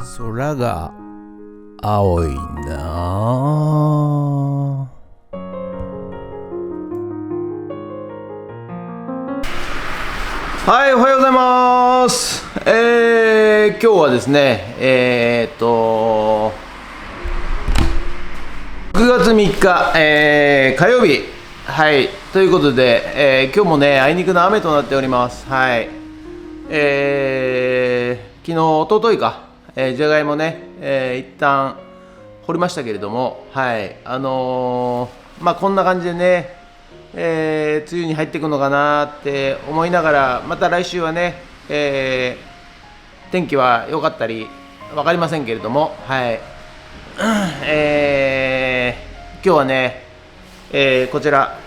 空が青いなあ。はい、おはようございます。今日はですね、9月3日、火曜日、はい、ということで、今日もね、あいにくの雨となっております。はい、昨日、おとといか、じゃがいもね、一旦掘りましたけれども、はい、こんな感じでね、梅雨に入っていくのかなって思いながら、また来週はね、天気は良かったり分かりませんけれども、はい、今日はね、こちら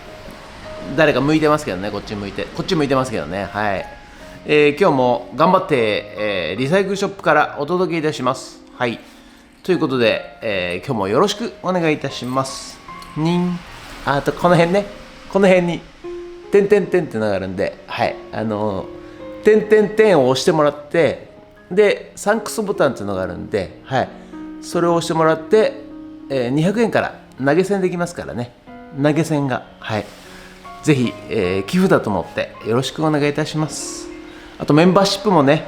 誰か向いてますけどね、こっち向いてますけどね、はい、今日も頑張って、リサイクルショップからお届けいたします。はい、ということで、今日もよろしくお願いいたします。あとこの辺ね、この辺に点々点ってのがあるんで、はい、点々点を押してもらって、でサンクスボタンっていうのがあるんで、はい、それを押してもらって、200円から投げ銭できますからね、投げ銭が、はい、ぜひ、寄付だと思ってよろしくお願いいたします。あとメンバーシップもね、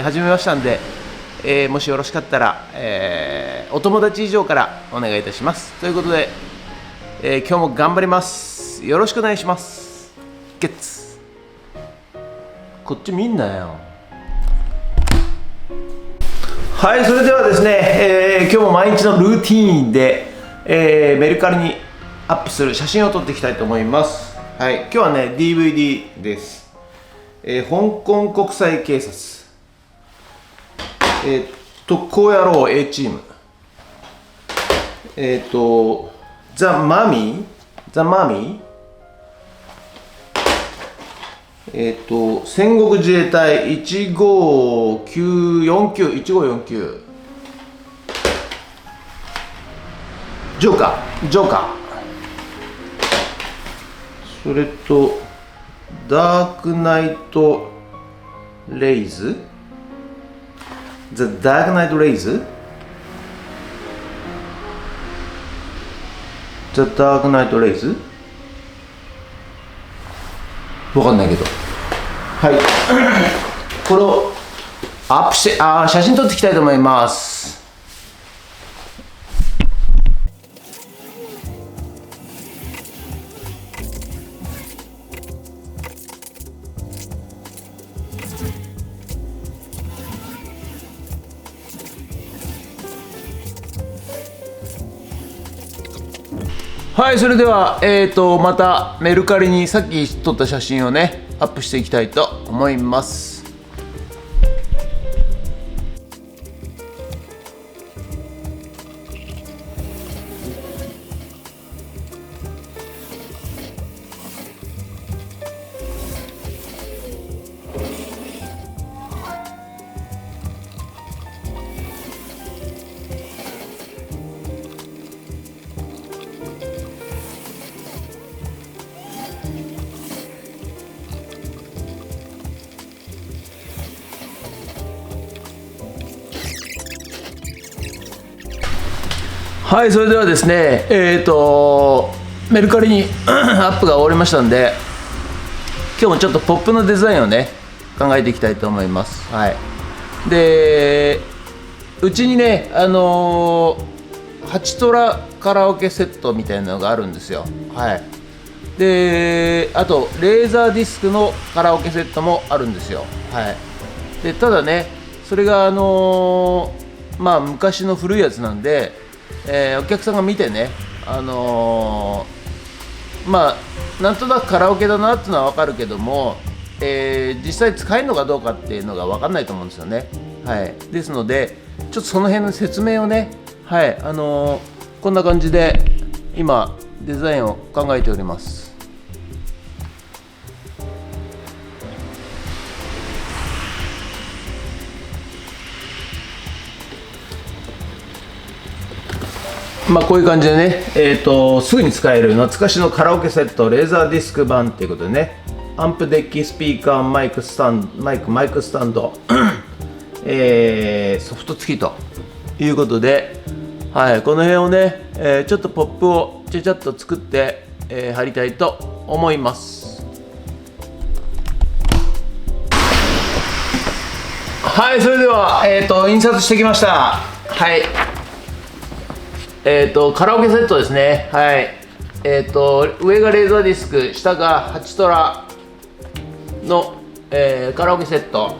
始めましたんで、もしよろしかったら、お友達以上からお願いいたします。ということで、今日も頑張ります。よろしくお願いします。ゲッツ。こっち見んなよ。はい、それではですね、今日も毎日のルーティーンで、メルカリにアップする写真を撮っていきたいと思います。はい、今日はね DVD です。香港国際警察、特攻野郎 A チーム、ザ・マミー、戦国自衛隊1549、ジョーカー、それとダークナイトレイズ、ザ・ダークナイトレイズ、ザ・ダークナイトレイズ、わかんないけど、はい、これをアップして写真撮っていきたいと思います。はい、それでは、またメルカリにさっき撮った写真をねアップしていきたいと思います。はい、それではですね、メルカリにアップが終わりましたんで、今日もちょっとポップのデザインをね考えていきたいと思います。はい、でうちにねハチトラカラオケセットみたいなのがあるんですよ。はい、であとレーザーディスクのカラオケセットもあるんですよ。はい、でただねそれが昔の古いやつなんで、お客さんが見てね、なんとなくカラオケだなっていうのは分かるけども、実際使えるのかどうかっていうのが分かんないと思うんですよね。はい、ですのでちょっとその辺の説明をね、はい、こんな感じで今デザインを考えております。こういう感じでね、すぐに使える懐かしのカラオケセット、レーザーディスク版ということでね、アンプデッキ、スピーカー、マイクスタンド、ソフト付きということで、はい、この辺をね、ちょっとポップをちゃちゃっと作って、貼りたいと思います。はい、それでは、印刷してきました。はい、カラオケセットですね。はい、上がレーザーディスク、下が8トラの、カラオケセット。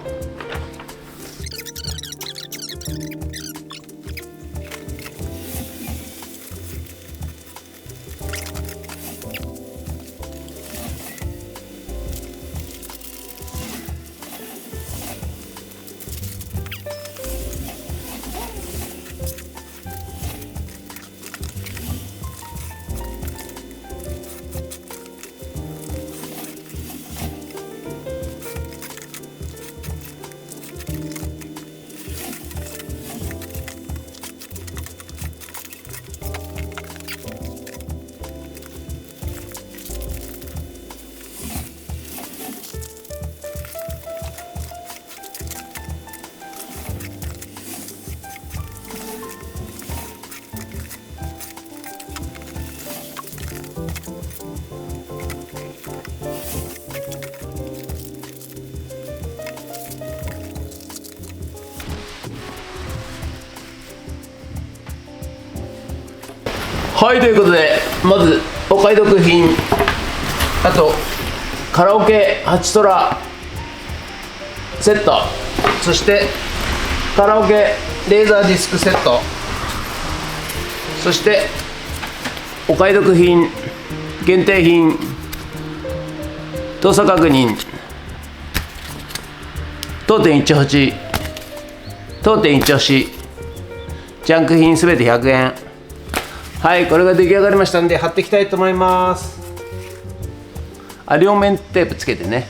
はい、ということで、まずお買い得品、あとカラオケ8トラセット、そしてカラオケレーザーディスクセット、そしてお買い得品限定品動作確認当店18当店一押しジャンク品すべて100円。はい、これが出来上がりましたんで貼っていきたいと思います。両面テープつけてね。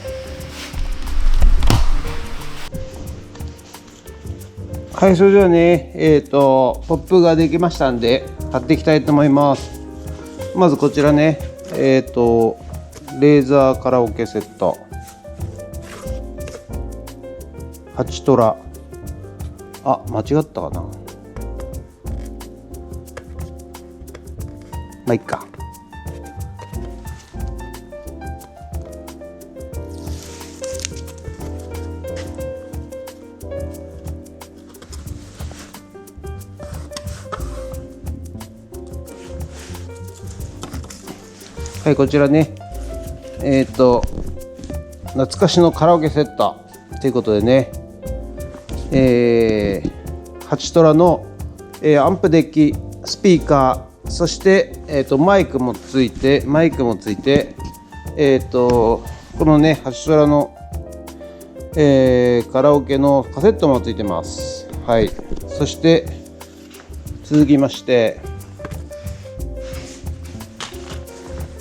はい、それではね、ポップができましたんで貼っていきたいと思います。まずこちらね、レーザーカラオケセット8トラ、あ、間違ったかな、まあいっか。はい、こちらね、懐かしのカラオケセットということでね、8トラの、アンプデッキ、スピーカー、そして、マイクもついて、このね8トラの、カラオケのカセットもついてます。はい、そして続きまして、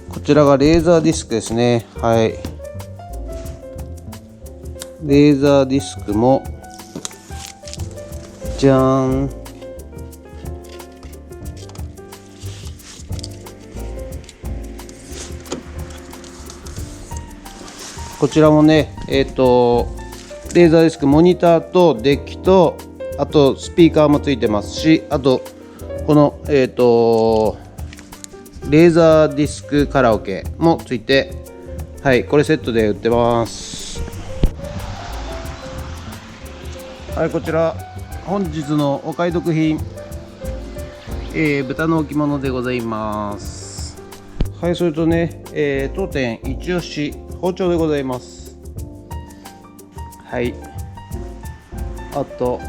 こちらがレーザーディスクですね。はい、レーザーディスクもじゃーん、こちらもね、レーザーディスク、モニターとデッキと、あとスピーカーもついてますし、あとこのレーザーディスクカラオケもついて、はい、これセットで売ってます。はい、こちら本日のお買い得品、豚の置物でございます。はい、それとね、当店一押し包丁でございます。はい、あと、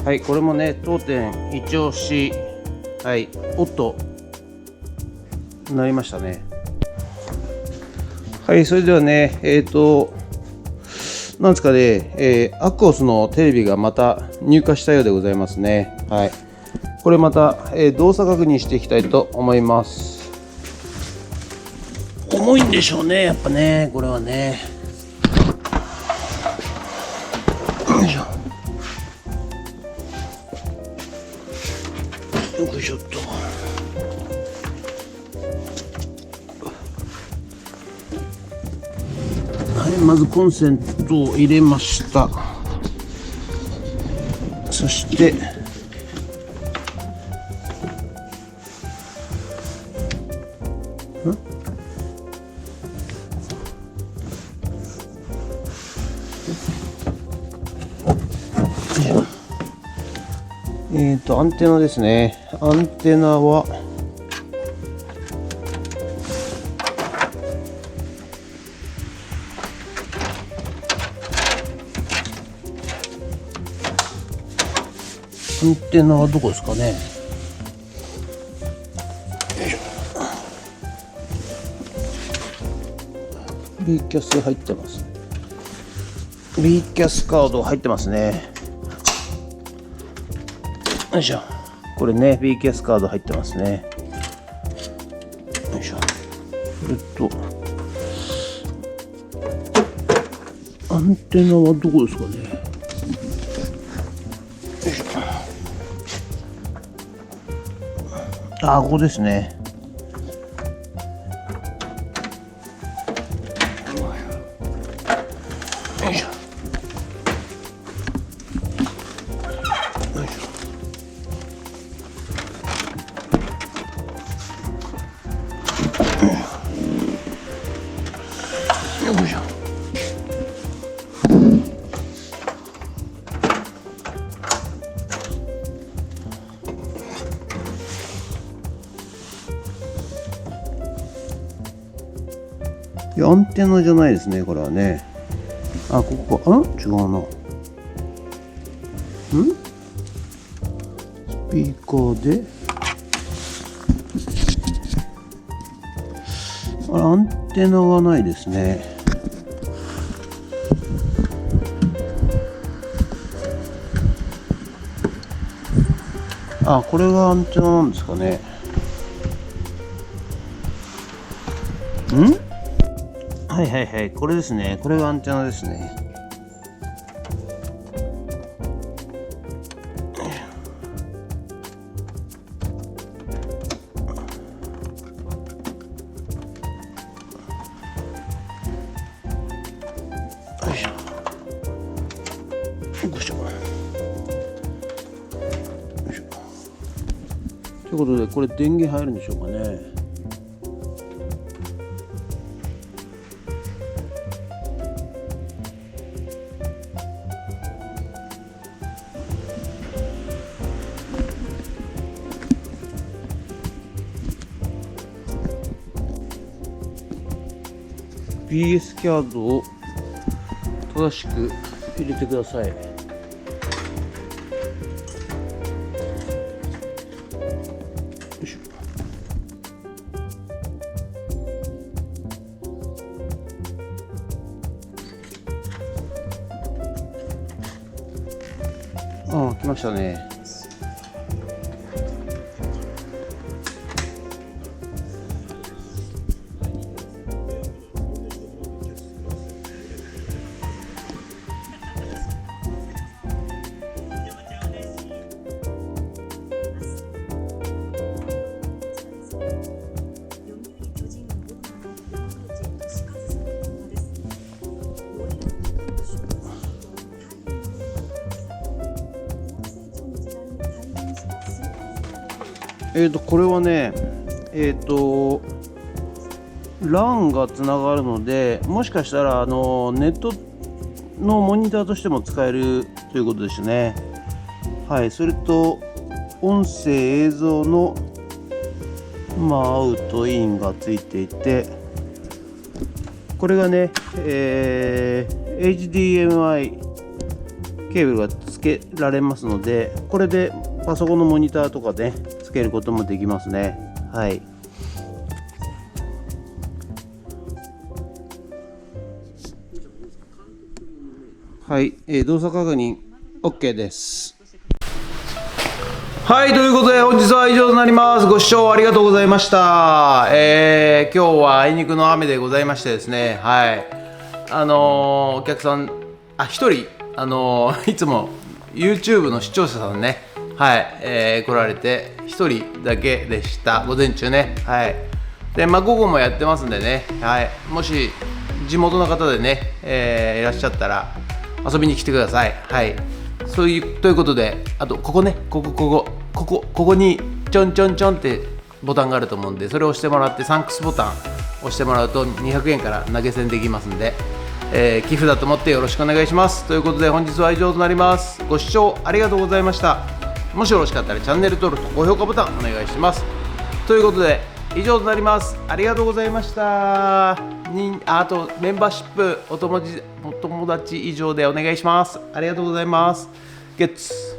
はい、これもね当店一押し、はい、おっとなりましたね。はい、それではね、なんですかね、アクオスのテレビがまた入荷したようでございますね。はい、これまた、動作確認していきたいと思います。重いんでしょうね、やっぱね、これはね。よいしょ。よいしょっと。はい、まずコンセントを入れました。そしてアンテナですね。アンテナはどこですかね。B キャス入ってます。B キャスカード入ってますね。よいしょ。これね、B キャスカード入ってますね。よいしょ。アンテナはどこですかね。よいしょ。あ、ここですね。よいしょ。いや、アンテナじゃないですね、これはね。あ、ここか。違うな。スピーカーで。アンテナがないですね。あ、これがアンテナなんですかね。はいはいはい、これですね。これがアンテナですね。よいしょ。よいしょ。よいしょ。ということで、これ電源入るんでしょうかね。BS キャードを正しく入れてください。よいしょ。あ、来ましたね。これはね、LAN がつながるので、もしかしたらネットのモニターとしても使えるということですね。はい、それと音声映像のアウトインがついていて、これがね、HDMI ケーブルがつけられますので、これでパソコンのモニターとかねつけることもできますね。はい。はい、動作確認 OK です。はい、ということで本日は以上となります。ご視聴ありがとうございました。今日はあいにくの雨でございましてですね、はい、お客さん、一人、いつも YouTube の視聴者さんね、はい、来られて1人だけでした。午前中ね。はい。で、午後もやってますんでね、はい、もし地元の方でね、いらっしゃったら遊びに来てください。はい。そういうということで、あとここね、ここにちょんちょんちょんってボタンがあると思うんで、それを押してもらって、サンクスボタン押してもらうと200円から投げ銭できますんで、寄付だと思ってよろしくお願いします。ということで本日は以上となります。ご視聴ありがとうございました。もしよろしかったらチャンネル登録と高評価ボタンお願いします。ということで以上となります。ありがとうございました。あとメンバーシップお友達以上でお願いします。ありがとうございます。ゲッツ